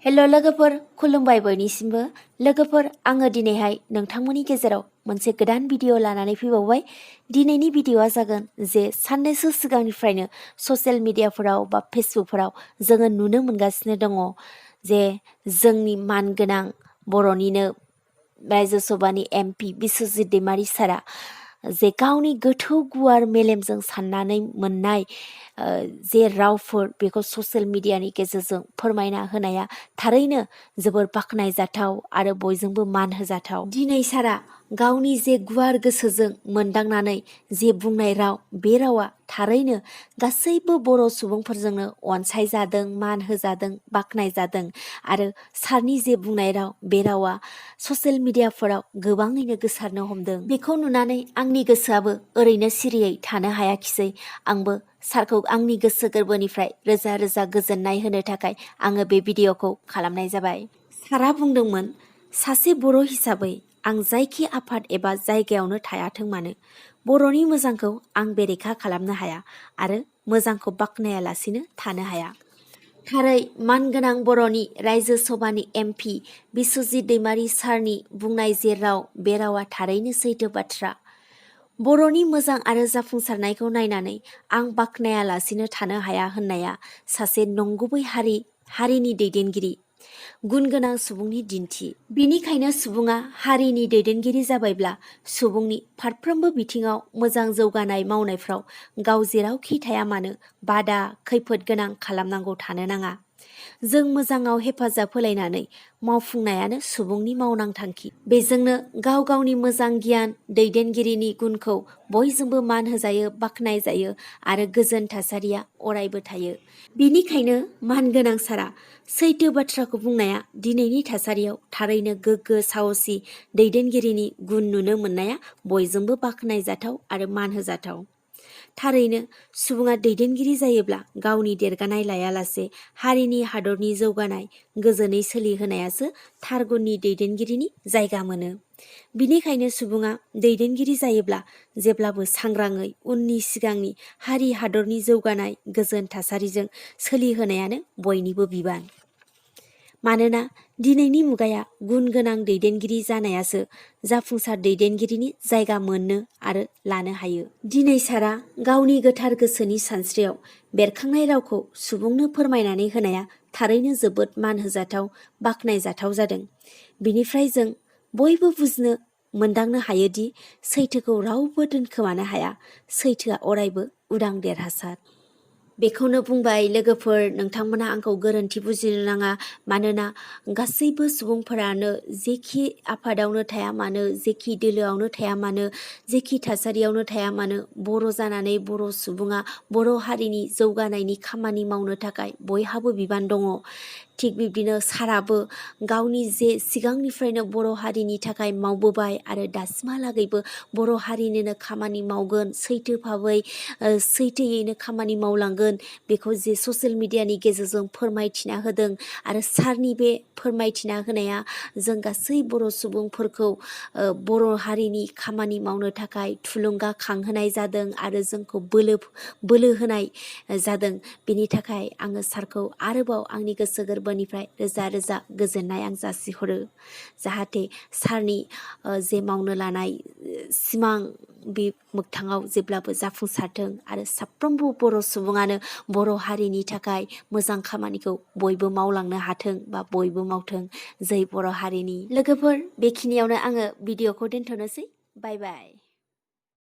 हेल' लोगोफोर खुलुमबाय बयनिसिमबो लोगोफोर आङो दिनैहाय नोंथांमोननि गेजेराव मोनसे गोदान भिडिअ लानानै फैबावबाय। दिनैनि भिडिअआ जागोन जे साननैसो सिगांनिफ्रायनो ससियेल मिडियाफोराव बा फेसबुकफोराव जोङो नुनो मोनगासिनो दङ जे जोंनि मानगोनां बर'निनो रायजो सभानि एमपि बिस्वजित दैमारी सारा जे गावनि गोथौ गुवार मेलेमजों साननानै मोननाय जे रावफोर बेखौ ससियेल मिडियानि गेजेरजों फोरमायना होनाया थारैनो जोबोर बाख्नायजाथाव आरो बयजोंबो मान होजाथाव। दिनै सारा गावनि जे गुवार गोसोजों मोनदांनानै जे बुंनाय राव बे रावा थारैनो गासैबो बर' सुबुंफोरजोंनो अनसायजादों, मान होजादों, बाख्नायजादों आरो सारनि जे बुंनाय राव बे रावा ससियेल मिडियाफोराव गोबाङैनो गोसारनो हमदों। बेखौ नुनानै आंनि गोसोआबो ओरैनो सिरियै थानो हायाखिसै। आंबो सारखौ आंनि गोसो गोरबोनिफ्राय रोजा रोजा गोजोननाय होनो थाखाय आङो बे भिडिअखौ खालामनाय जाबाय। सारा बुंदोंमोन, सासे बर' हिसाबै आं जायखि आफाद एबा जायगायावनो थायाथों मानो बर'नि मोजांखौ आं बेरेखा खालामनो हाया आरो मोजांखौ बाख्नायालासिनो थानो हाया। थारै मानगोनां बर'नि रायजो सभानि एमपि बिस्वजित दैमारी सारनि बुंनाय जे राव बे रावा थारैनो सैथो बाथ्रा। बर'नि मोजां आरो जाफुंसारनायखौ नायनानै आं बाख्नायालासिनो थानो हाया होननाया सासे नंगुबै हारिनि दैदेनगिरि, गुन गोनां सुबुंनि दिन्थि। बिनिखायनो सुबुङा हारिनि दैदेनगिरि जाबायब्ला सुबुंनि फारफ्रोमबो बिथिङाव मोजां जौगानाय मावनायफ्राव गाव जेरावखि थाया मानो बादा खैफोद गोनां खालामनांगौ थानो नाङा। जों मोजाङाव हेफाजाब होलायनानै मावफुंनायानो सुबुंनि मावनांथांखि। बेजोंनो गाव गावनि मोजां गियान दैदेनगिरिनि गुनखौ बयजोंबो मान होजायो, बाख्नायजायो आरो गोजोन थासारिया अरायबो थायो। बिनिखायनो मानगोनां सारा सैथो बाथ्राखौ बुंनाया दिनैनि थासारियाव थारैनो गोग्गो साहसि दैदेनगिरिनि गुन नुनो मोननाया बयजोंबो बाख्नायजाथाव आरो मान होजाथाव। थारैनो सुबुङा दैदेनगिरि जायोब्ला गावनि देरगानाय लायालासे हारिनि हादरनि जौगानाय गोजोनै सोलिहोनायासो थार गुननि दैदेनगिरिनि जायगा मोनो। बिनिखायनो सुबुङा दैदेनगिरि जायोब्ला जेब्लाबो सांग्राङै उननि सिगांनि हारि हादरनि जौगानाय गोजोन थासारिजों सोलिहोनायानो बयनिबो बिबान। मानोना दिनैनि मुगाया गुन गोनां दैदेनगिरि जानायासो जाफुंसार दैदेनगिरिनि जायगा मोननो आरो लानो हायो। दिनै सारा गावनि गोथार गोसोनि सानस्रियाव बेरखांनाय रावखौ सुबुंनो फोरमायनानै होनाया थारैनो जोबोद मान होजाथाव, बाख्नायजाथाव जादों। बिनिफ्राय जों बयबो बुजिनो मोनदांनो हायोदि सैथोखौ रावबो दोनखोमानो हाया, सैथोआ अरायबो उदां देरहासार। बेखौनो बुंबाय लोगोफोर, नोंथांमोना आंखौ गोरोन्थि बुजिनो नाङा। मानोना गासैबो सुबुंफोरानो जेखि आफादावनो थाया मानो, जेखि दोलोआवनो थाया मानो, जेखि थासारियावनो थाया मानो बर' जानानै बर' सुबुङा बर' हारिनि जौगानायनि खामानि मावनो थाखाय बयहाबो बिबान दङ। थिग बिब्दिनो साराबो गावनि जे सिगांनिफ्रायनो बर' हारिनि थाखाय मावबोबाय आरो दासिमहालागैबो बर' हारिनिनो खामानि मावगोन, सैथो भाबै सैथोयैनो खामानि मावलांगोन बेखौ जे ससियेल मिडियानि गेजेरजों फोरमायथिना होदों आरो सारनि बे फोरमायथिना होनाया जों गासै बर' सुबुंफोरखौ बर' हारिनि खामानि मावनो थाखाय थुलुंगाखांहोनाय जादों आरो जोंखौ बोलो होनाय जादों। बेनि थाखाय आङो सारखौ आरोबाव आंनि गोसो गोरबोनिफ्राय रोजा रोजा गोजोननाय आं जासिहरो। जाहाथे सारनि जे मावनो लानाय सिमां बे मोगथाङाव जेब्लाबो जाफुंसारथों आरो साफ्रोमबो बर' सुबुङानो बर' हारिनि थाखाय मोजां खामानिखौ बयबो मावलांनो हाथों बा बयबो मावथों। जै बर' हारिनि। लोगोफोर, बेखिनियावनो आङो भिडिअखौ दोनथ'नोसै। बाय बाय।